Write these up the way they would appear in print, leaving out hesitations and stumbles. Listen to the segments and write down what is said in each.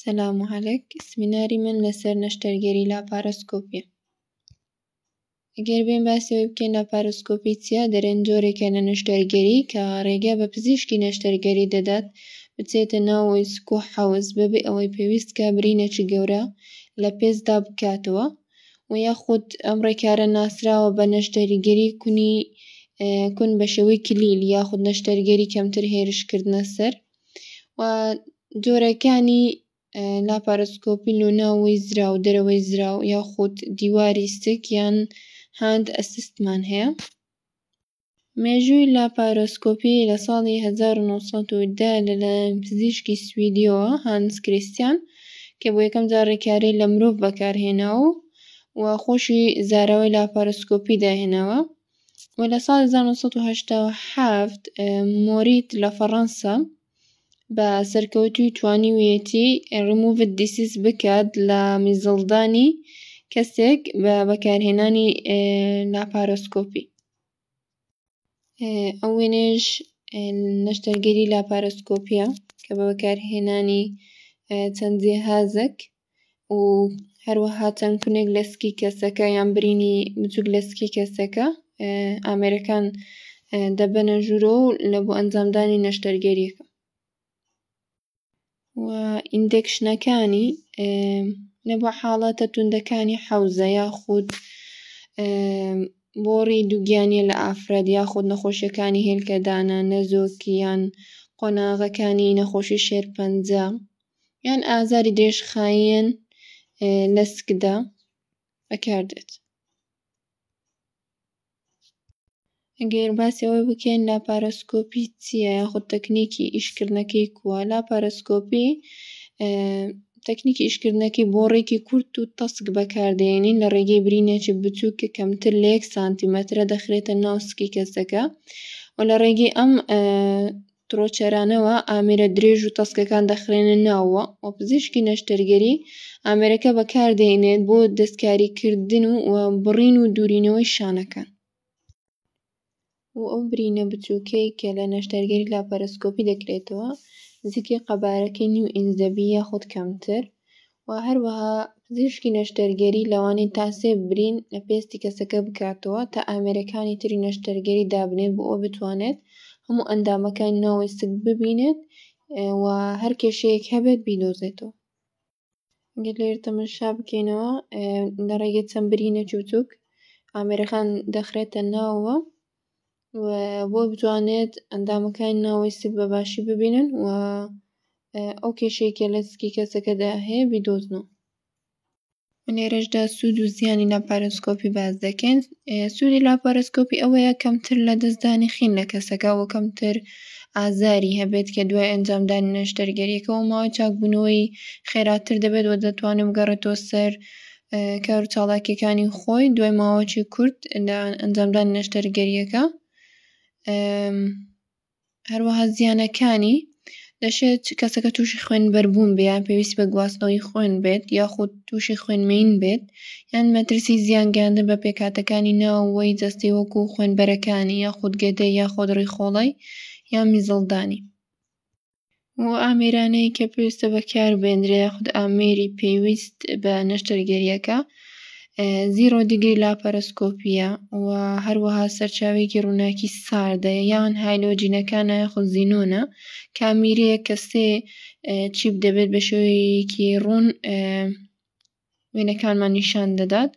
سلام عليك، سمیناری من لەسەر نەشتەرگەری لاپارۆسکۆپیە. ئەگەر بێین باسی ئەوەی بکەین لاپارۆسکۆپی چییە، دەرێن جۆرێکە لە نەشتەرگەری کە ڕێگا بە پزیشکی نەشتەرگەری دەدات بچێتە ناو ویسک و حەوز بەبێ ئەوەی پێویستکە برینێکی گەورە لە پێزدا بکاتەوە و یاخود ئەم ڕێکارە ناسراوە بە نەشتەرگەری کون بە شێوەی کلیل یاخود نەشتەرگەری کەمتر هێرشکردنە سەر و جۆرەکانی لاپارۆسکۆپی لە ناوەوەی زراو دەرەوەی زراو یاخود دیواری ستک یان هاند ئەسیستمان هەیە. مێژووی لاپارۆسکۆپی لە ساڵی 1910 لەلایەن پزیشکی سویدیەوە هانس کریستیان کە بۆ یەکەم جار ڕێکارەی لە مرۆڤ بەکارهێناوە و خۆشی زاراوەی لاپارۆسکۆپی داهێناوە و لە ساڵی 1987 مۆریت لە فەڕەنسا بە سەرکەوتووی توانیویەتی ڕموڤد دیسیس بکات لە میزڵدانی کەسێک بە بەکارهێنانی لاپارۆسکۆپی. ئەو وێنەیەش نەشتەرگەری لاپارۆسکۆپیە کە بە بەکارهێنانی چەند جێهازێک و هەروەها چەند کونێک لە سکی کەسەکە یان برینی بچووک لە سکی کەسەکە ئامێرەکان دەبەنە ژوورەوە لە بۆ ئەنجامدانی نەشتەرگەریەکە. و ئیندێکشنەکانی لە بۆ حاڵاتە توندەکانی حەوزە یاخود بۆڕی دووگیانیە لە ئافراد یاخود نەخۆشیەکانی هێلکەدانە نەزۆکی یان قۆناغەکانی نەخۆشی شێرپەنجە یان ئازاری درێژخاییان لە سکدا بەکاردێت. ئەگەر باسی ئەوەی بکەین لاپارۆسکۆپی چییە یاخود تەکنیکی ئیشکردنەکەی کووە، لاپارۆسکۆپی تەکنیکی ئیشکردنەکەی بۆڕێکی کورت و تەسک بەکاردێنین لە ڕێگەی برینێکی بچووک کە کەمتر لە 1 سانتیمەترە دەخرێتە ناو سکی کەسەکە و لە ڕێگەی ئەم تڕۆچەرانەوە ئامێرە درێژ و تەسکەکان دەخرێنە ناوەوە و پزیشکی نەشتەرگەری ئامێرەکە بەکاردێنێت بۆ دەستکاریکردن و بڕین و دوورینەوەی شانەکان. و ئەو برینە بچووکەی کە لە نەشتەرگەری لاپارۆسکۆپی دەکرێتەوە نزیکی قەبارەکەی نیو ئینچ دەبی یاخود کەمتر و هەروەها پزیشکی نەشتەرگەری لەوانەیە تا 3 برین لە پێستی کەسەکە بکاتەوە تا ئامێرەکانی تری نەشتەرگەری دابنێت بۆ ئەو بتوانێت هەموو ئەندامەکانی ناوەوەی سک ببینێت و هەر کێشەیەک هەبێت بیدۆزێتەوە. ئەگەر لێرە تەماشا بکەینەوە لە ڕێگەی چەند برینێکی بچووک ئامێرەکان دەخرێتە ناوەوە و بۆ بتوانێت ئەندامەکانی ناوەوەی سک بەباشی ببینن و ئەو کێشەیەکە لە سکی کەسەکەدا هەیە بیدۆزنەوە. لێرەشدا سوود و زیانی لاپارۆسکۆپی باز دەکەین. سوودی لاپارۆسکۆپی ئەوەیە کەمتر لە دەستدانی خین لە کەسەکە و کەمتر ئازاری هەبێت کە دوای ئەنجامدانی نەشتەرگەریەکەەوە ماوەی چاکبوونەوەی خێراتر دەبێت و دەتوانێت بگەڕێتەوە سەر کار و چالاکیەکانی خۆی دوای ماوەیەکی کورت لە ئەنجامدانی نەشتەرگەریەکە. هەروەها زیانەکانی دەشێت کەسەکە تووشی خوێنبەربوون بێت یان پێویست بە گواستنەوەی خوێن بێت یاخود تووشی خوێنمەین بێت یان مەترسی زیانگەاندن بە پێکهاتەکانی ناوەوەی جەستەی وەکو خوێنبەرەکانی یاخود گێدەی یاخود ڕێخۆڵی یان میزڵدانی. و ئامێرانەی کە پێویستە بەکاربێنرێت یاخود ئامێری پێویست بە نەشتەرگەریەکە 0 دیگری لاپارۆسکۆپیە و هەروەها سەرچاوێکی ڕووناکی ساردە یان هایلۆجینەکانە یاخود زینۆنە کە ئامێرەیە کە 3 چیپ دەبێت بە شێوەیەکی ڕوون وێنەکانمان نیشان دەدات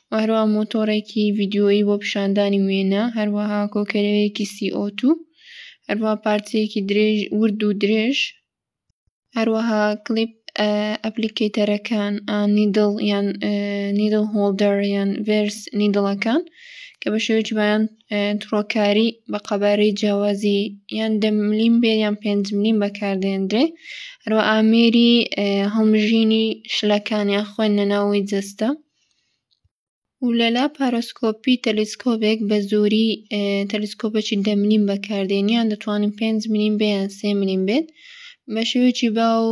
و هەروەها مۆتۆرێکی ڤیدیۆیی بۆ پیشاندانی وێنە هەروەها کۆکەرەوەیەکی CO2 هەروەها پارچەیەکی ورد و درێژ هەروەها کلیپ ئەپلیکەیتەرەکان نیدڵ یان نیدڵ هۆڵدەر یان ڤێرس نیدڵەکان کە بە شێوەیەکی بەیان تڕۆکاری بە قەبارەی جیاوازی یان 10 ملیم بێت یان 5 ملیم بەکاردێنرێ. هەروەها ئامێری هەڵمژینی شلەکان یان خوێندنە ناوەوەی جەستە و لە لاپارۆسکۆپی تەلێسکۆپێک بە زۆری تەلێسکۆپێکی 10 ملیم بەکاردێنی یان دەتوانین 5 ملیم بێت یان 3 ملیم بێت بە شێوەیەکی باو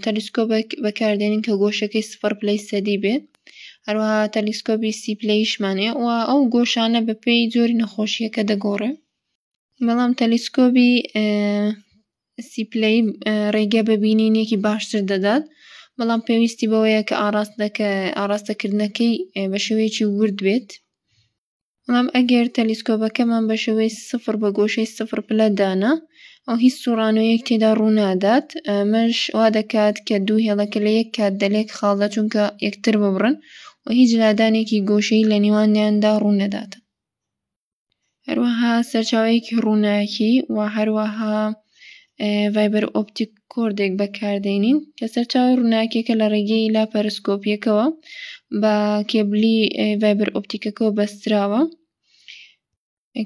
تەلێسکۆپێک بەکاردێنین کە گۆشەکەی 0 پلەی سەدی بێت. هەروەها تەلێسکۆپی 30 پلەیشمان هەیە و ئەو گۆشانە بەپێی جۆری نەخۆشیەکە دەگۆڕێت. بەڵام تەلێسکۆپی سیپلەی ڕێگە بە بینینێکی باشتر دەدات، بەڵام پێویستی بەوەیە کە ئاراستەکردنەکەی بە شێوەیەکی ورد بێت. بەڵام ئەگەر تەلیسکۆپەکەمان بە شێوەی سفر بە گۆشەی سفر پلە دانا، ئەو هیچ سوڕانۆیەک تێدا ڕوونادات، ئەمەش وا دەکات کە دوو هێڵەکە لە یەک کات دەلێک خاڵدا چونکە یەکتر ببڕن و هیچ لادانێکی گۆشەی لە نێوانیاندا ڕوونەداتن. هەروەها سەرچاوەیەکی ڕووناکی و هەروەها ڤایبەر ئۆپتیک کۆردێک بەکاردێنین کە سەرچاوی ڕووناکیەکە لە ڕێگەی لاپەرسکۆپیەکەوە بە کێبلی ڤایبەر ئۆپتیکەکەەوە بەستراوە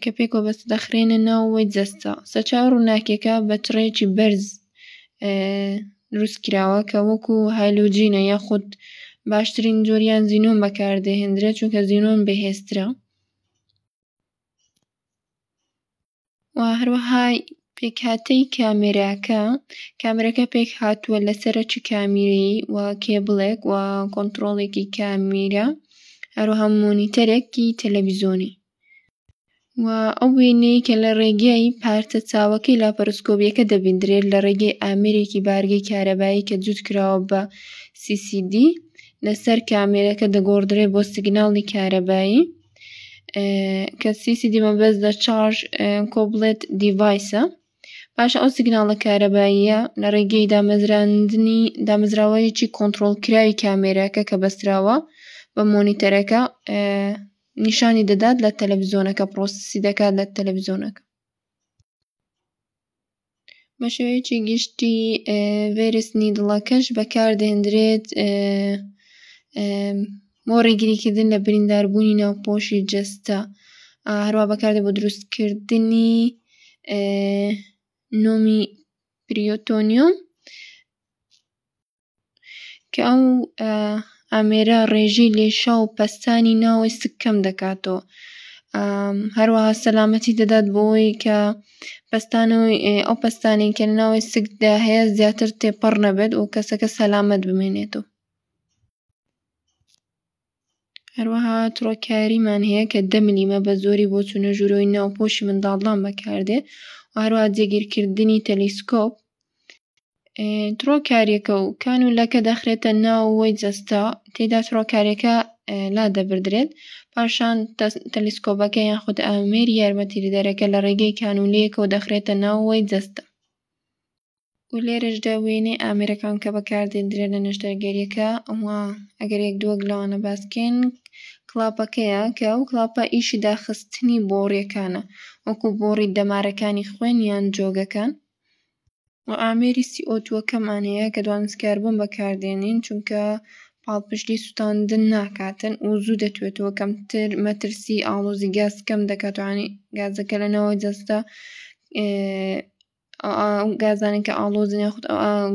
کە پێکەوە بەست دەخرێنە ناو وەی جەستە. سەرچاوی ڕووناکیەکە بە چڕێکی بەرز دروست کراوە کە وەکو هالۆجینە یاخود باشترین جۆریان زینۆن بەکاردەهێنرێت چونکە زینۆن بەهێزترە. و هەروەها پێکهاتەی کامێرەکە پێک هاتووە لە سەرەکی کامیرەیی و کێبڵێک و کۆنتڕۆڵێکی کامیرە، هەروەها مۆنیتەرێکی تەلەڤیزۆنی و ئەو وێنەی کە لە ڕێگەی پارچە چاوەکەی لاپەرسکۆپیەکە دەبیندرێت لە ڕێگەی ئامێرێکی بارگەی کارەبایی کە جوت کراوە بە CCD لەسەر کامێرەکە دەگۆڕدرێت بۆ سیگناڵی کارەبایی کە CCD مەبەست لە چارج کۆبڵێت دیڤایسە. پاش ئەو سیگناڵە کارەباییە لە ڕێگەی دامەزراوەیەکی کۆنتڕۆڵکراوی کامێرەکە کە بەستراوە بە مۆنیتەرەکە نیشانی دەدات لە تەلەڤیزۆنەکە، پرۆسسی دەکات لە تەلەڤیزۆنەکە. بە شێوەیەکی گشتی ڤێرس نیدڵەکەش بەکاردێنرێت بۆ ڕێگریکردن لە برینداربوونی ناوپۆشی جەستە، هەروە بەکاردێت بۆ دروستکردنی نۆمی پریۆتۆنیۆم کە ئەو ئامێرە ڕێژەی لێشا و پەستانی ناوەی سک کەم دەکاتەوە. هەروەها سەلامەتی دەدات بۆەوەی کە ئەو پەستانەی کە ناوەی سکدا هەیە زیاتر تێپەڕ نەبێت و کەسەکە سەلامەت بمێنێتەوە. هەروەها تڕۆکاریمان هەیە کە 10 ملیمە بە زۆری بۆ چوونە ژوورەوەی ناوپۆشی منداڵان بەکاردێت و هەروەها جێگیرکردنی تەلیسکۆپ. تڕۆکاریەکە و کانولەکە دەخرێتە ناو وەی جەستە، تێدا تڕۆکاریەکە لا دەبردرێت، پاشان تەلیسکۆپەکە یاخود ئامێری یارمەتیدەرەکە لە ڕێگەی کانولەیەکەوە دەخرێتە ناو وەی جەستە. و لێرەشدا وێنەی ئامێرەکان کە بەکاردێنرێت لە نەشتەرگەریەکە ئەوە ئەگەر یەک دووەک لەوانە باسکەین کڵاپەکەیە کە ئەو کڵاپە ئیشی داخستنی بۆڕیەکانە وەکو بۆڕی دەمارەکانی خوێن یان جۆگەکان. و ئامێری CO2ەکەمان هەیە کە دوانسکاربوون بەکاردێنین چونکە پاڵپشتی سوتاندن ناکاتن و زوو دەتوێتەوە کەمتر مەترسی ئاڵۆزی گاز کەم دەکاتوانی گازەکە لە ناوەی جەستە گازانێک کە ئاڵۆزن یاخود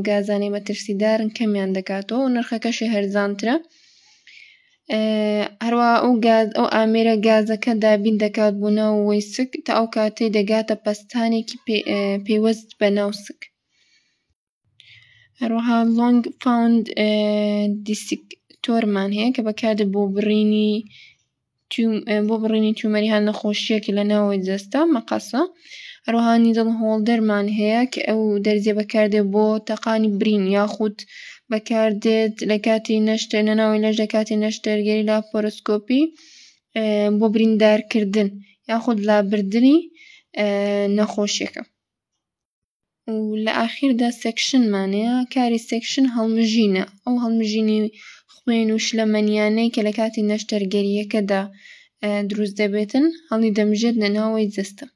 گازانەی مەترسیدارن کەمیان دەکاتەوە و نرخەکەشی هەرزانترە. هەروە ئەو ئامێرە گازەکە دابین دەکات بۆ ناو وەی سک تا ئەو کاتەی دەگاتە پەستانێکی پێوەست بە ناو سک. هەروەها لۆنگ فاوند دیسکتۆرمان هەیە کە بەکاردێت بۆ بڕینی تومەری هەن نەخۆشیەکی لە ناوەی جەستە مەقەسە. هەروەها نیدڵ هۆڵدەرمان هەیە کە ئەو دەرزیە بەکاردێت بۆ تەقانی برین یاخود بەکاردێت لە کاتی نەشتە نەناوی لەش لە کاتی نەشتەرگەری لاپۆرۆسکۆپی بۆ بریندارکردن یاخود لابردنی نەخۆشیەکە. و لە ئاخیردا سێکشنمان هەیە، کاری سێکشن هەڵمژینە، ئەو هەڵمژینی خوێن و شلەمەنیانەی کە لە کاتی نەشتەرگەریەکەدا دروست دەبێتن هەڵی دەمژێت لە ناوەی جەستە.